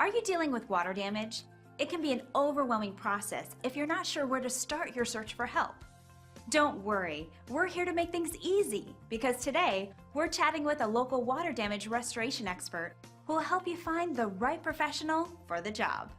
Are you dealing with water damage? It can be an overwhelming process if you're not sure where to start your search for help. Don't worry, we're here to make things easy because today we're chatting with a local water damage restoration expert who will help you find the right professional for the job.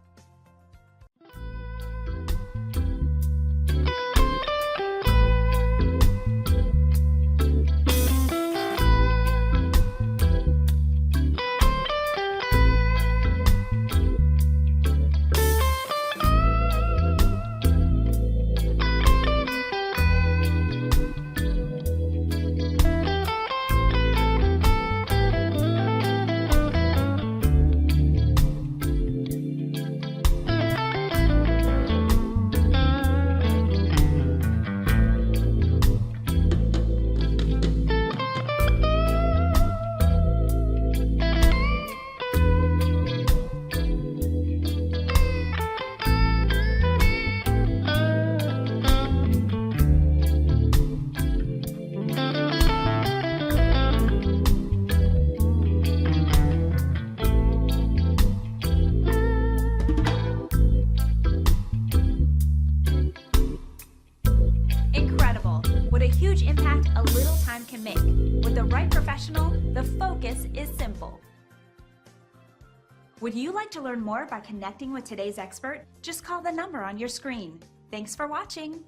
What a huge impact a little time can make. With the right professional, the focus is simple. Would you like to learn more by connecting with today's expert? Just call the number on your screen. Thanks for watching.